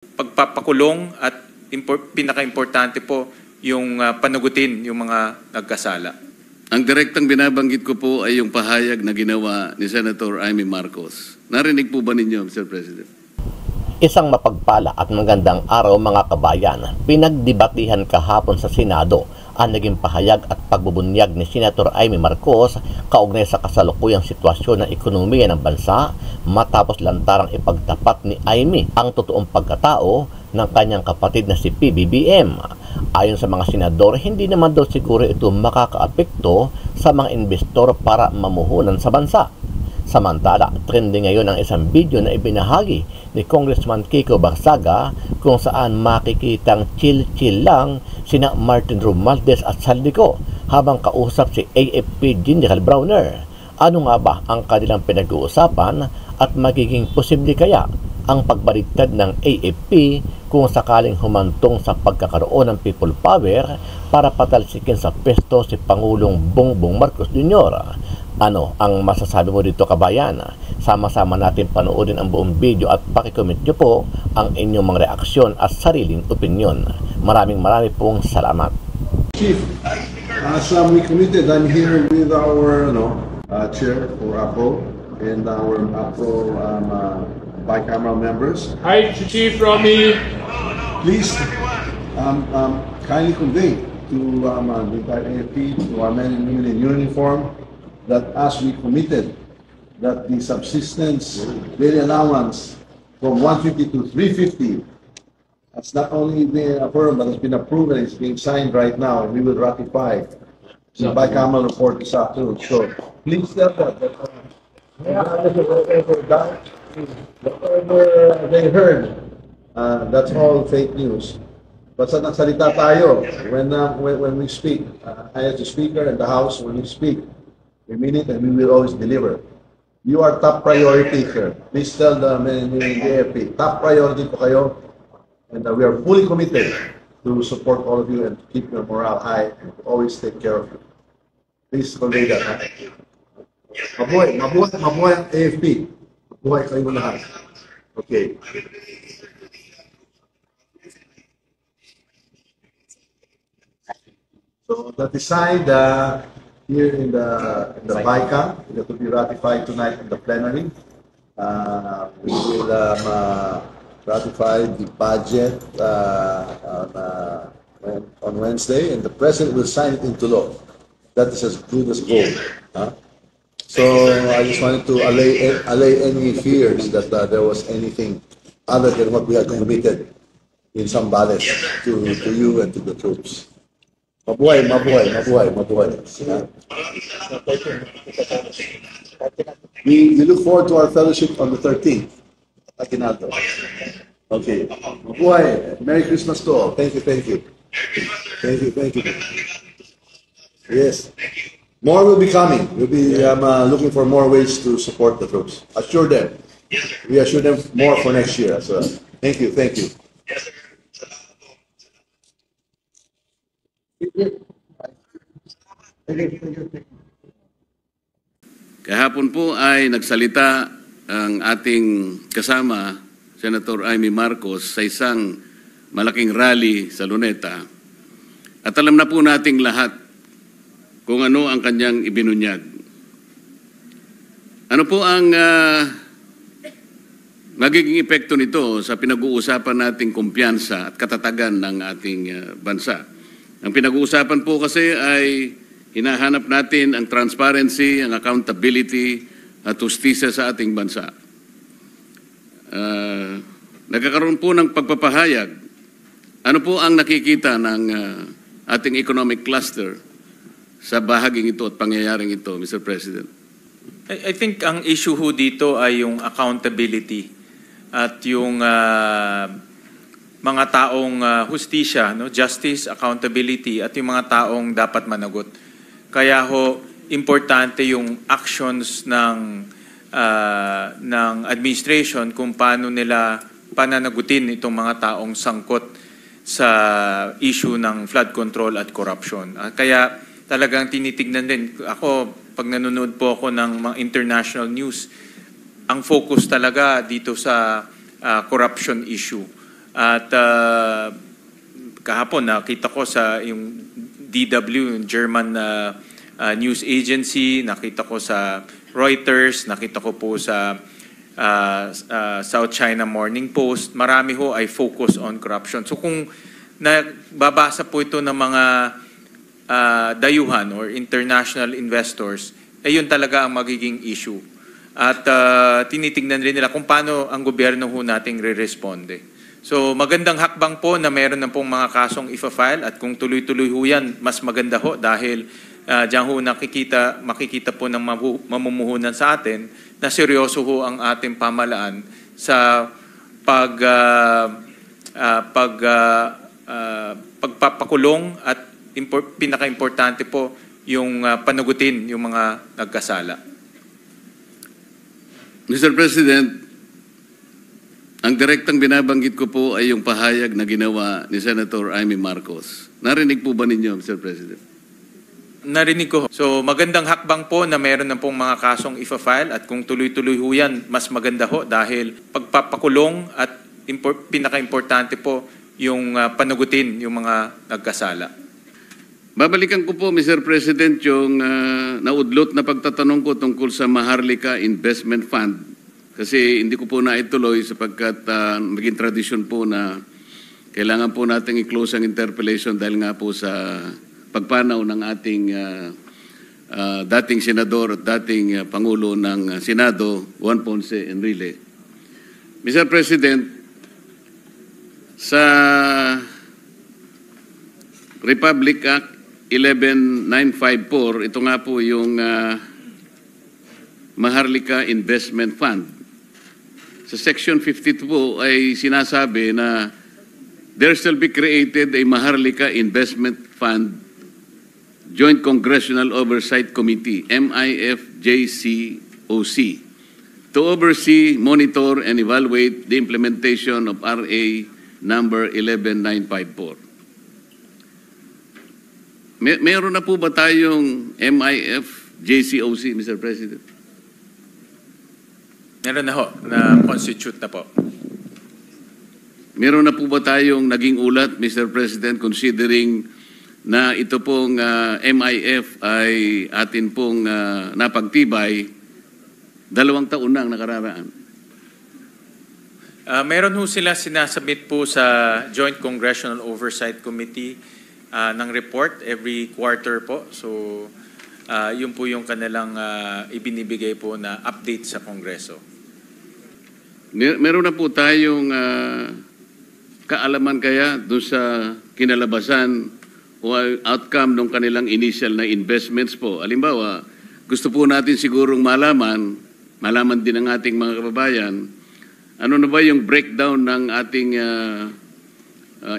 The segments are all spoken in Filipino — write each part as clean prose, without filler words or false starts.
pagpapakulong at pinaka-importante po yung panagutin yung mga nagkasala. Ang direktang binabanggit ko po ay yung pahayag na ginawa ni Senator Amy Marcos. Narinig po ba ninyo, Mr. President? Isang mapagpala at magandang araw mga kabayan. Pinagdebatihan kahapon sa Senado ang naging pahayag at pagbubunyag ni Senator Amy Marcos kaugnay sa kasalukuyang sitwasyon ng ekonomiya ng bansa matapos lantarang ipagtapat ni Amy ang totoong pagkatao ng kanyang kapatid na si PBBM. Ayon sa mga senador, hindi naman daw siguro ito makakaapekto sa mga investor para mamuhunan sa bansa. Samantala, trending ngayon ang isang video na ibinahagi ni Congressman Kiko Barsaga kung saan makikitang chill-chill lang sina Martin Romualdez at Saldico habang kausap si AFP General Browner. Ano nga ba ang kanilang pinag-uusapan at magiging posible kaya ang pagbaliktad ng AFP kung sakaling humantong sa pagkakaroon ng people power para patalsikin sa pwesto si Pangulong Bongbong Marcos Jr.? Ano ang masasabi mo dito kabayan? Sama-sama natin panoodin ang buong video at pakicomment nyo po ang inyong mga reaksyon at sariling opinyon. Maraming pong salamat. Chief, as we committed, I'm here with our chair for APRO and our APRO bicameral members. Hi, Chief Romy. Please kindly convey to the entire AFP, to our men and women in uniform, that as we committed, that the subsistence daily allowance from 150 to 350 has not only been affirmed, but has been approved and is being signed right now, and we will ratify the bicameral report this afternoon. So please tell them that whatever they heard, that's all fake news. Basta nagsalita tayo when we speak. I as the Speaker and the House, when we speak, we mean it and we will always deliver. You are top priority, sir. Please tell the men in the AFP, top priority po kayo, and we are fully committed to support all of you and to keep your morale high and to always take care of you. Please convey that. Mabuhay ang AFP. Mabuhay kayo lahat. Okay. So that decide here in the BICAM, it will be ratified tonight in the plenary. We will ratify the budget on Wednesday, and the President will sign it into law. That is as good as gold. So I just wanted to allay any fears that there was anything other than what we had committed in some balance to you and to the troops. Mabuhay. We look forward to our fellowship on the 13th. Aguinaldo. Okay. Mabuhay. Merry Christmas to all. Thank you. Thank you. Yes. More will be coming. We'll be looking for more ways to support the troops. Assure them. We assure them more for next year as well. Thank you. Kahapon po ay nagsalita ang ating kasama, Senator Amy Marcos, sa isang malaking rally sa Luneta. At alam na po nating lahat kung ano ang kanyang ibinunyag. Ano po ang magiging epekto nito sa pinag-uusapan nating kumpiyansa at katatagan ng ating bansa? Ang pinag-uusapan po kasi ay hinahanap natin ang transparency, ang accountability at justisya sa ating bansa. Nagkakaroon po ng pagpapahayag. Ano po ang nakikita ng ating economic cluster sa bahaging ito at pangyayaring ito, Mr. President? I think ang issue ho dito ay yung accountability at yung mga taong hustisya, justice, accountability, at yung mga taong dapat managot. Kaya ho, importante yung actions ng administration kung paano nila pananagutin itong mga taong sangkot sa issue ng flood control at corruption. Kaya talagang tinitignan din. Ako, pag nanonood po ako ng mga international news, ang focus talaga dito sa corruption issue. At kahapon nakita ko sa yung DW, yung German news agency, nakita ko sa Reuters, nakita ko po sa South China Morning Post, marami ho ay focus on corruption. So kung nababasa po ito ng mga dayuhan or international investors, ay yun talaga ang magiging issue. At tinitingnan rin nila kung paano ang gobyerno ho nating re-responde. So magandang hakbang po na meron na pong mga kasong ifa-file at kung tuloy-tuloy ho yan, mas maganda ho dahil diyan ho makikita po ng mamumuhunan sa atin na seryoso ho ang ating pamalaan sa pagpapakulong at pinaka-importante po yung panagutin yung mga nagkasala. Mr. President, ang direktang binabanggit ko po ay yung pahayag na ginawa ni Senator Amy Marcos. Narinig po ba ninyo, Mr. President? Narinig ko. So magandang hakbang po na meron na pong mga kasong ifa-file at kung tuloy-tuloy ho yan, mas maganda ho dahil pagpapakulong at pinaka-importante po yung panagutin yung mga nagkasala. Babalikan ko po, Mr. President, yung naudlot na pagtatanong ko tungkol sa Maharlika Investment Fund. Kasi hindi ko po naituloy sapagkat maging tradisyon po na kailangan po nating i-close ang interpellation dahil nga po sa pagpanaw ng ating dating senador at dating Pangulo ng Senado, Juan Ponce Enrile. Mr. President, sa Republic Act 11954, ito nga po yung Maharlika Investment Fund. Sa Section 52 po ay sinasabi na there shall be created a Maharlika Investment Fund Joint Congressional Oversight Committee, MIFJCOC, to oversee, monitor, and evaluate the implementation of RA number 11954. Meron na po ba tayong MIFJCOC, Mr. President? Meron na ho, na constitute na po. Meron na po ba tayong naging ulat, Mr. President, considering na ito pong MIF ay atin pong napagtibay 2 taon na ang nakararaan? Meron ho sila sinasabit po sa Joint Congressional Oversight Committee ng report every quarter po. So yun po yung kanilang ibinibigay po na update sa Kongreso. Meron na po tayong kaalaman kaya doon sa kinalabasan o outcome ng kanilang initial na investments po. Halimbawa, gusto po natin sigurong malaman din ng ating mga kababayan, ano na ba yung breakdown ng ating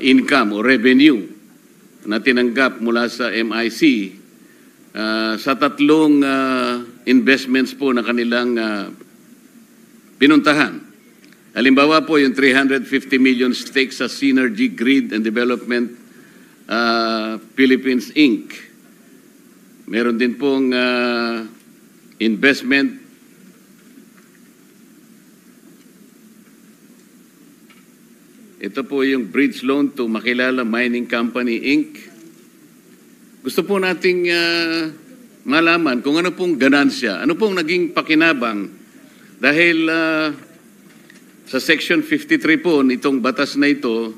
income o revenue na tinanggap mula sa MIC sa 3 investments po na kanilang pinuntahan. Halimbawa po yung 350 million stake sa Synergy Grid and Development Philippines Inc. Meron din pong investment ito po yung bridge loan to Makilala Mining Company Inc. Gusto po nating malaman kung ano pong ganansya, ano pong naging pakinabang dahil sa Section 53 po nitong batas na ito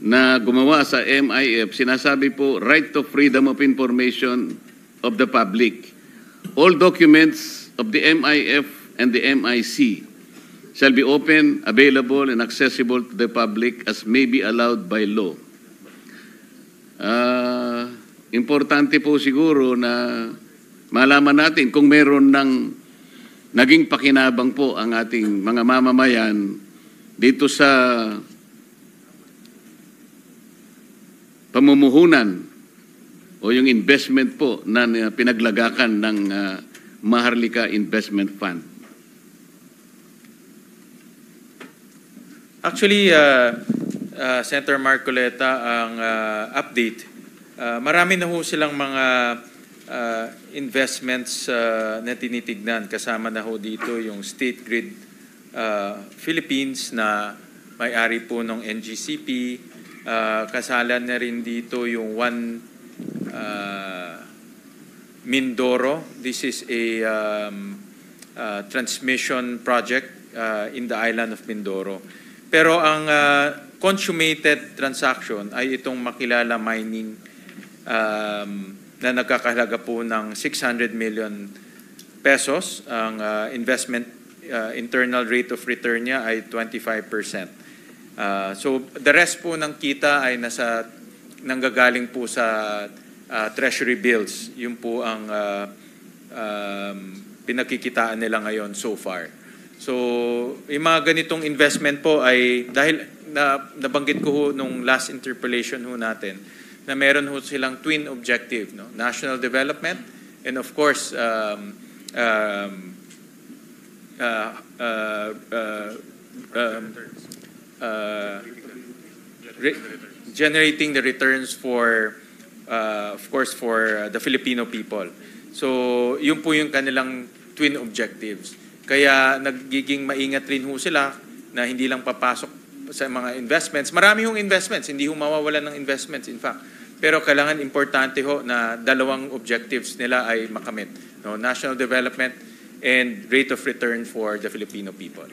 na gumawa sa MIF, sinasabi po, right to freedom of information of the public. All documents of the MIF and the MIC shall be open, available, and accessible to the public as may be allowed by law. Importante po siguro na malaman natin kung meron ng naging pakinabang po ang ating mga mamamayan dito sa pamumuhunan o yung investment po na pinaglagakan ng Maharlika Investment Fund. Actually, Senator Marcoleta, ang update, marami na ho silang mga investments na tinitignan. Kasama na ho dito yung State Grid Philippines na may-ari po ng NGCP. Kasalan na rin dito yung Mindoro. This is a transmission project in the island of Mindoro. Pero ang consummated transaction ay itong Makilala Mining na nagkakahalaga po ng 600 million pesos. Ang investment internal rate of return niya ay 25%. So the rest po ng kita ay nanggagaling po sa treasury bills. Yun po ang pinagkikitaan nila ngayon so far. So yung mga ganitong investment po ay dahil nabanggit ko ho nung last interpellation ho natin na meron ho silang twin objective, no? National development and of course generating the returns for of course for the Filipino people. So yun po yung kanilang twin objectives. Kaya nagiging maingat rin ho sila na hindi lang papasok sa mga investments. Marami hong investments, hindi ho mawawalan ng investments in fact. Pero kailangan importante ho na dalawang objectives nila ay makamit. No? National development and rate of return for the Filipino people.